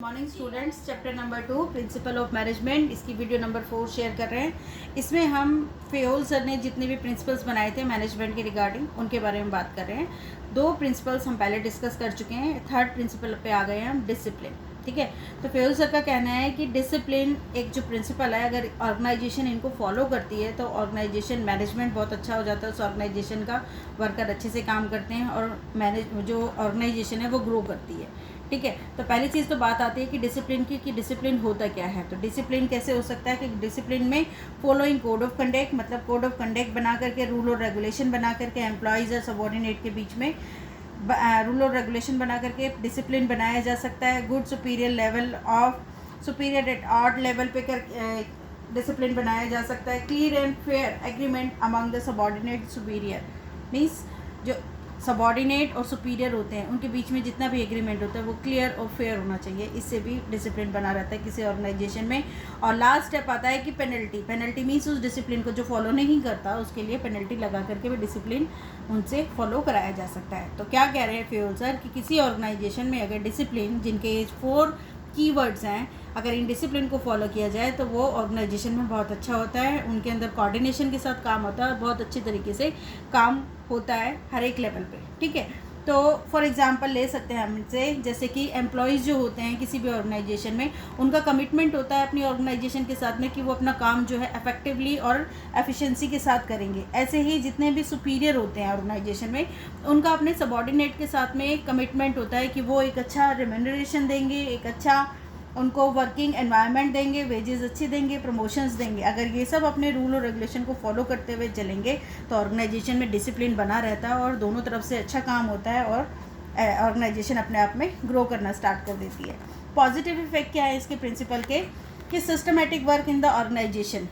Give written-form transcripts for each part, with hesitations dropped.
Morning students, chapter number 2 principle of management, इसकी video number 4 share कर रहे हैं। इसमें हम फेयोल सर ने जितने भी प्रिंसिपल्स बनाए थे मैनेजमेंट के रिगार्डिंग उनके बारे में बात कर रहे हैं। 2 प्रिंसिपल्स हम पहले डिस्कस कर चुके हैं, थर्ड प्रिंसिपल पे आ गए हैं हम, डिसिप्लिन। ठीक है, तो फेयोल सर का कहना है कि डिसिप्लिन एक जो प्रिंसिपल है, अगर ऑर्गेनाइजेशन इनको फॉलो करती है तो ऑर्गेनाइजेशन मैनेजमेंट बहुत अच्छा हो जाता है, उस ऑर्गेनाइजेशन का वर्कर अच्छे से काम करते हैं और जो ऑर्गेनाइजेशन है वो ग्रो करती है। ठीक है, तो पहली चीज़ तो बात आती है कि डिसिप्लिन की, कि डिसिप्लिन होता क्या है। तो डिसिप्लिन कैसे हो सकता है कि डिसिप्लिन में फॉलोइंग कोड ऑफ कंडक्ट, मतलब कोड ऑफ कंडक्ट बना करके, रूल और रेगुलेशन बना करके एम्प्लॉयज़ और सबॉर्डिनेट के बीच में रूल और रेगुलेशन बना करके डिसिप्लिन बनाया जा सकता है। Good superior level of superior at art level पे कर डिसिप्लिन बनाया जा सकता है। Clear and fair agreement among the subordinate superior, means जो सबॉर्डिनेट और सुपीरियर होते हैं उनके बीच में जितना भी एग्रीमेंट होता है वो क्लियर और फेयर होना चाहिए। इससे भी डिसिप्लिन बना रहता है किसी ऑर्गेनाइजेशन में। और लास्ट स्टेप आता है कि पेनल्टी मीन्स उस डिसिप्लिन को जो फॉलो नहीं करता उसके लिए पेनल्टी लगा करके भी डिसिप्लिन उनसे फॉलो कराया जा सकता है। तो क्या कह रहे हैं फेयोल सर कि किसी ऑर्गेनाइजेशन में अगर डिसिप्लिन, जिनके 4 कीवर्ड्स हैं, अगर इन डिसिप्लिन को फॉलो किया जाए तो वो ऑर्गेनाइजेशन में बहुत अच्छा होता है। उनके अंदर कोऑर्डिनेशन के साथ काम होता है और बहुत अच्छे तरीके से काम होता है हर एक लेवल पे। ठीक है, तो फॉर एग्जांपल ले सकते हैं हमसे, जैसे कि एम्प्लॉयज़ जो होते हैं किसी भी ऑर्गेनाइजेशन में, उनका कमिटमेंट होता है अपनी ऑर्गेनाइजेशन के साथ में कि वो अपना काम जो है इफेक्टिवली और एफिशिएंसी के साथ करेंगे। ऐसे ही जितने भी सुपीरियर होते हैं ऑर्गेनाइजेशन में, उनका अपने सबॉर्डिनेट के साथ में कमिटमेंट होता है कि वो एक अच्छा रिम्यूनरेशन देंगे, एक अच्छा उनको वर्किंग एनवायरनमेंट देंगे, वेजेस अच्छी देंगे, प्रमोशंस देंगे। अगर ये सब अपने रूल और रेगुलेशन को फॉलो करते हुए चलेंगे तो ऑर्गेनाइजेशन में डिसिप्लिन बना रहता है और दोनों तरफ से अच्छा काम होता है और ऑर्गेनाइजेशन अपने आप में ग्रो करना स्टार्ट कर देती है। पॉजिटिव इफेक्ट क्या है इसके प्रिंसिपल के कि systematic work in the organisation,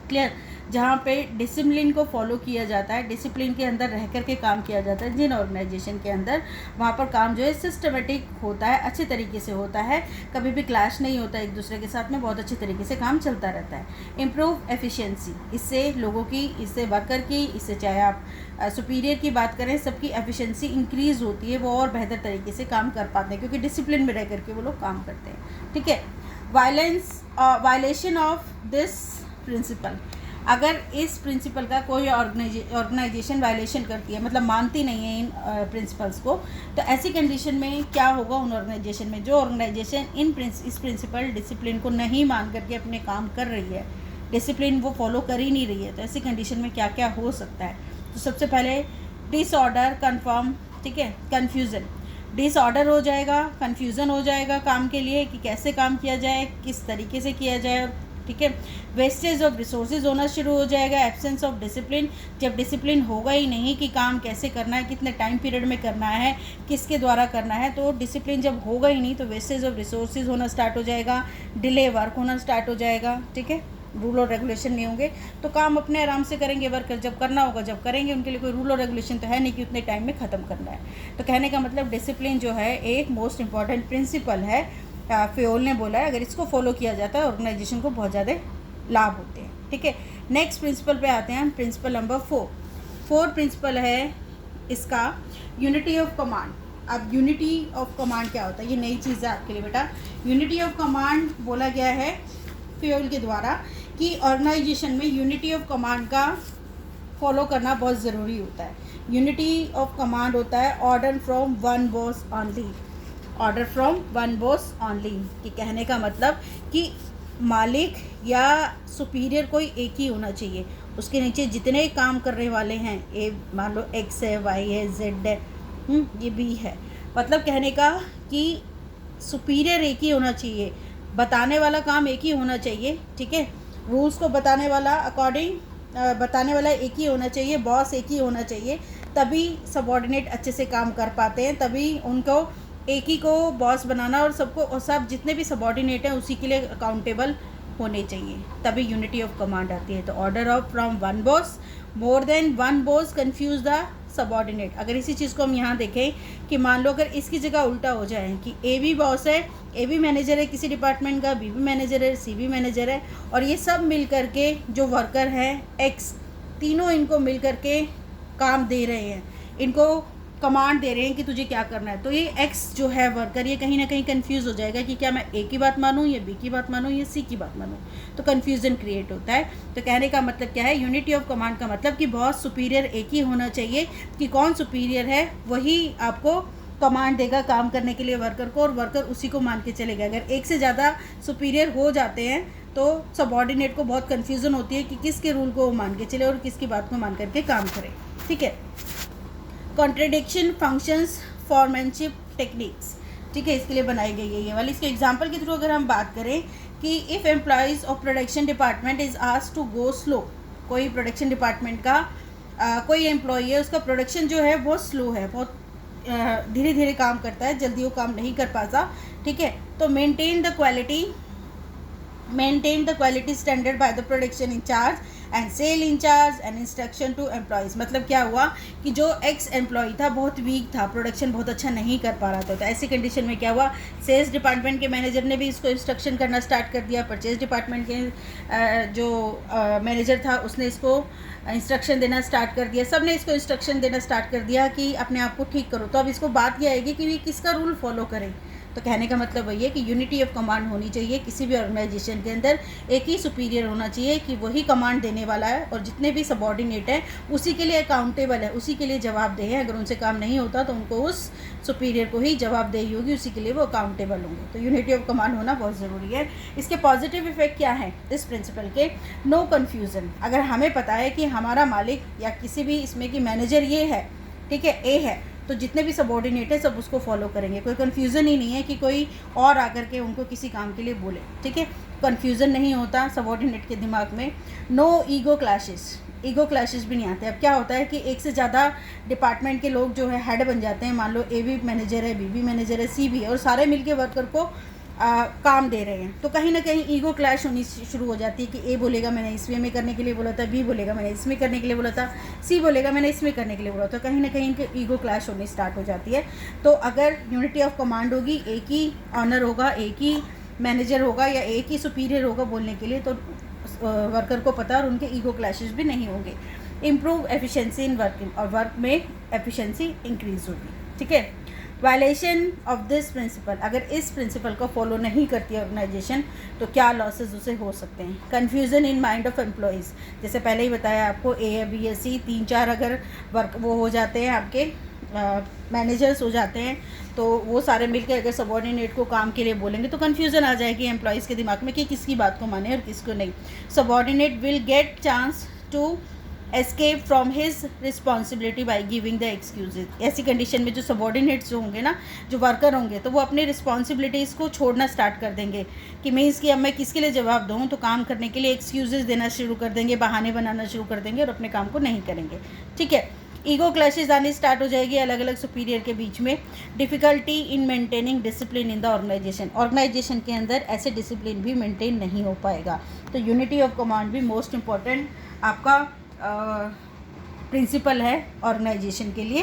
clear, जहाँ पे डिसिप्लिन को फॉलो किया जाता है, डिसिप्लिन के अंदर रह कर के काम किया जाता है जिन ऑर्गेनाइजेशन के अंदर, वहाँ पर काम जो है सिस्टमेटिक होता है, अच्छे तरीके से होता है, कभी भी क्लैश नहीं होता एक दूसरे के साथ में, बहुत अच्छे तरीके से काम चलता रहता है। इम्प्रूव एफिशिएंसी, इससे लोगों की, इससे वर्कर की, इससे चाहे आप सुपीरियर की बात करें, सबकी एफिशिएंसी इंक्रीज़ होती है, वो और बेहतर तरीके से काम कर पाते हैं क्योंकि डिसिप्लिन में रह करके वो लोग काम करते हैं। ठीक है, वायलेशन ऑफ दिस प्रिंसिपल, अगर इस प्रिंसिपल का कोई ऑर्गेनाइजेशन वायलेशन करती है, मतलब मानती नहीं है इन प्रिंसिपल्स को, तो ऐसी कंडीशन में क्या होगा उन ऑर्गेनाइजेशन में, जो ऑर्गेनाइजेशन इस प्रिंसिपल डिसिप्लिन को नहीं मान करके अपने काम कर रही है, डिसिप्लिन वो फॉलो कर ही नहीं रही है, तो ऐसी कंडीशन में क्या क्या हो सकता है। तो सबसे पहले डिसऑर्डर, कन्फर्म, ठीक है, कन्फ्यूज़न, डिसऑर्डर हो जाएगा, कन्फ्यूज़न हो जाएगा काम के लिए कि कैसे काम किया जाए, किस तरीके से किया जाए। ठीक है, वेस्टेज ऑफ रिसोर्सेज होना शुरू हो जाएगा, एब्सेंस ऑफ डिसिप्लिन, जब डिसिप्लिन होगा ही नहीं कि काम कैसे करना है, कितने टाइम पीरियड में करना है, किसके द्वारा करना है, तो डिसिप्लिन जब होगा ही नहीं तो वेस्टेज ऑफ रिसोर्सेज होना स्टार्ट हो जाएगा, डिले वर्क होना स्टार्ट हो जाएगा। ठीक है, रूल और रेगुलेशन नहीं होंगे तो काम अपने आराम से करेंगे, वर्कर जब करना होगा जब करेंगे, उनके लिए कोई रूल और रेगुलेशन तो है नहीं कि उतने टाइम में ख़त्म करना है। तो कहने का मतलब डिसिप्लिन जो है एक मोस्ट इंपॉर्टेंट प्रिंसिपल है, फेयोल ने बोला है, अगर इसको फॉलो किया जाता है ऑर्गेनाइजेशन को बहुत ज़्यादा लाभ होते हैं। ठीक है, नेक्स्ट प्रिंसिपल पे आते हैं हम, प्रिंसिपल नंबर 4 प्रिंसिपल है इसका यूनिटी ऑफ कमांड। अब यूनिटी ऑफ कमांड क्या होता है, ये नई चीज़ है आपके लिए बेटा। यूनिटी ऑफ कमांड बोला गया है फेयोल के द्वारा कि ऑर्गेनाइजेशन में यूनिटी ऑफ कमांड का फॉलो करना बहुत ज़रूरी होता है। यूनिटी ऑफ कमांड होता है order from one boss only, order from one boss only, कि कहने का मतलब कि मालिक या सुपीरियर कोई एक ही होना चाहिए, उसके नीचे जितने काम करने वाले हैं, ए मान लो एक्स है, वाई है, जेड है, ये बी है, मतलब कहने का कि सुपीरियर एक ही होना चाहिए, बताने वाला काम एक ही होना चाहिए। ठीक है, रूल्स को बताने वाला बताने वाला एक ही होना चाहिए, बॉस एक ही होना चाहिए, तभी सबॉर्डिनेट अच्छे से काम कर पाते हैं, तभी उनको एक ही को बॉस बनाना और सबको, और सब जितने भी सबॉर्डिनेट हैं उसी के लिए अकाउंटेबल होने चाहिए, तभी यूनिटी ऑफ कमांड आती है। तो order of from one boss, more than one boss confuse the subordinate. अगर इसी चीज़ को हम यहाँ देखें कि मान लो अगर इसकी जगह उल्टा हो जाए कि ए भी बॉस है, ए भी मैनेजर है किसी डिपार्टमेंट का, बी भी मैनेजर है, सी भी मैनेजर है, और ये सब मिल करके जो वर्कर हैं एक्स, तीनों इनको मिल करके काम दे रहे हैं, इनको कमांड दे रहे हैं कि तुझे क्या करना है, तो ये एक्स जो है वर्कर, ये कहीं ना कहीं कंफ्यूज हो जाएगा कि क्या मैं ए की बात मानूं या बी की बात मानूं या सी की बात मानूं, तो कन्फ्यूज़न क्रिएट होता है। तो कहने का मतलब क्या है, यूनिटी ऑफ कमांड का मतलब कि बहुत सुपीरियर एक ही होना चाहिए, कि कौन सुपीरियर है वही आपको कमांड देगा काम करने के लिए वर्कर को, और वर्कर उसी को मान के चलेगा। अगर एक से ज़्यादा सुपीरियर हो जाते हैं तो सबऑर्डिनेट को बहुत कन्फ्यूज़न होती है कि किसके रूल को वो मान के चले और किसकी बात को मान करके काम करे। ठीक है। कॉन्ट्रडिक्शन फंक्शंस फॉर्मैनशिप टेक्निक्स, ठीक है, इसके लिए बनाई गई है ये वाली। इसके एग्जांपल के थ्रू अगर हम बात करें कि if employees of production department is asked to go slow, कोई प्रोडक्शन डिपार्टमेंट का कोई एम्प्लॉई है, उसका प्रोडक्शन जो है बहुत स्लो है, बहुत धीरे धीरे काम करता है, जल्दी वो काम नहीं कर पाता। ठीक है, तो maintain the quality standard by the production in-charge and sale in-charge and instruction to employees. मतलब क्या हुआ कि जो एक्स एम्प्लॉय था बहुत वीक था, प्रोडक्शन बहुत अच्छा नहीं कर पा रहा था, तो ऐसी कंडीशन में क्या हुआ, सेल्स डिपार्टमेंट के मैनेजर ने भी इसको इंस्ट्रक्शन करना स्टार्ट कर दिया, परचेज डिपार्टमेंट के जो मैनेजर था उसने इसको इंस्ट्रक्शन देना स्टार्ट कर दिया, सब ने इसको इंस्ट्रक्शन देना स्टार्ट कर दिया कि अपने आप को ठीक करो। तो अब इसको बात यह आएगी कि ये किसका रूल फॉलो करें। तो कहने का मतलब वही है कि यूनिटी ऑफ कमांड होनी चाहिए किसी भी ऑर्गेनाइजेशन के अंदर, एक ही सुपीरियर होना चाहिए कि वही कमांड देने वाला है, और जितने भी सबऑर्डिनेट हैं उसी के लिए अकाउंटेबल है, उसी के लिए जवाबदेह है। अगर उनसे काम नहीं होता तो उनको उस सुपीरियर को ही जवाबदेही होगी, उसी के लिए वो अकाउंटेबल होंगे। तो यूनिटी ऑफ कमांड होना बहुत ज़रूरी है। इसके पॉजिटिव इफेक्ट क्या है इस प्रिंसिपल के, नो कन्फ्यूज़न। अगर हमें पता है कि हमारा मालिक या किसी भी इसमें कि मैनेजर ये है, ठीक है, ए है, तो जितने भी सबऑर्डिनेट है सब उसको फॉलो करेंगे, कोई कन्फ्यूज़न ही नहीं है कि कोई और आकर के उनको किसी काम के लिए बोले। ठीक है, कन्फ्यूज़न नहीं होता सबऑर्डिनेट के दिमाग में। नो ईगो क्लैशेस भी नहीं आते। अब क्या होता है कि एक से ज़्यादा डिपार्टमेंट के लोग जो है हेड बन जाते हैं, मान लो ए भी मैनेजर है, बी भी मैनेजर है, सी भी है, और सारे मिलके वर्कर को काम दे रहे हैं, तो कहीं ना कहीं ईगो क्लैश होनी शुरू हो जाती है कि ए बोलेगा मैंने इस वे में करने के लिए बोला था, बी बोलेगा मैंने इसमें करने के लिए बोला था, सी बोलेगा मैंने इसमें करने के लिए बोला था, कहीं ना कहीं इनके ईगो क्लैश होनी स्टार्ट हो जाती है। तो अगर यूनिटी ऑफ कमांड होगी, एक ही ऑनर होगा, एक ही मैनेजर होगा या एक ही सुपीरियर होगा बोलने के लिए, तो वर्कर को पता और उनके ईगो क्लैशेस भी नहीं होंगे। इम्प्रूव एफिशिएंसी इन वर्किंग, और वर्क में एफिशिएंसी इंक्रीज होगी। ठीक है, वायलेशन ऑफ दिस प्रिंसिपल, अगर इस प्रिंसिपल को फॉलो नहीं करती है ऑर्गेनाइजेशन तो क्या लॉसेस उसे हो सकते हैं। Confusion in mind of employees, जैसे पहले ही बताया आपको, ए या बी या सी, 3-4 अगर वर्क वो हो जाते हैं, आपके मैनेजर्स हो जाते हैं, तो वो सारे मिलकर अगर सबऑर्डिनेट को काम के लिए बोलेंगे तो कन्फ्यूज़न आ जाएगी एम्प्लॉयज़ के दिमाग में कि किसकी बात को माने और किसको नहीं। Subordinate will get chance to escape from his responsibility by giving the excuses. ऐसी कंडीशन में जो सबऑर्डिनेट्स जो होंगे ना, जो वर्कर होंगे, तो वो अपनी रिस्पॉन्सिबिलिटीज़ को छोड़ना स्टार्ट कर देंगे कि मीन्स कि अब मैं किसके लिए जवाब दूँ, तो काम करने के लिए एक्सक्यूजेज देना शुरू कर देंगे, बहाने बनाना शुरू कर देंगे और अपने काम को नहीं करेंगे। ठीक है, ईगो क्लैशेज आनी स्टार्ट हो जाएगी अलग अलग सुपीरियर के बीच में। Difficulty in maintaining discipline in the organisation के अंदर ऐसे डिसिप्लिन भी मेंटेन नहीं हो पाएगा। तो यूनिटी ऑफ कमांड भी मोस्ट इम्पॉर्टेंट आपका प्रिंसिपल है ऑर्गेनाइजेशन के लिए।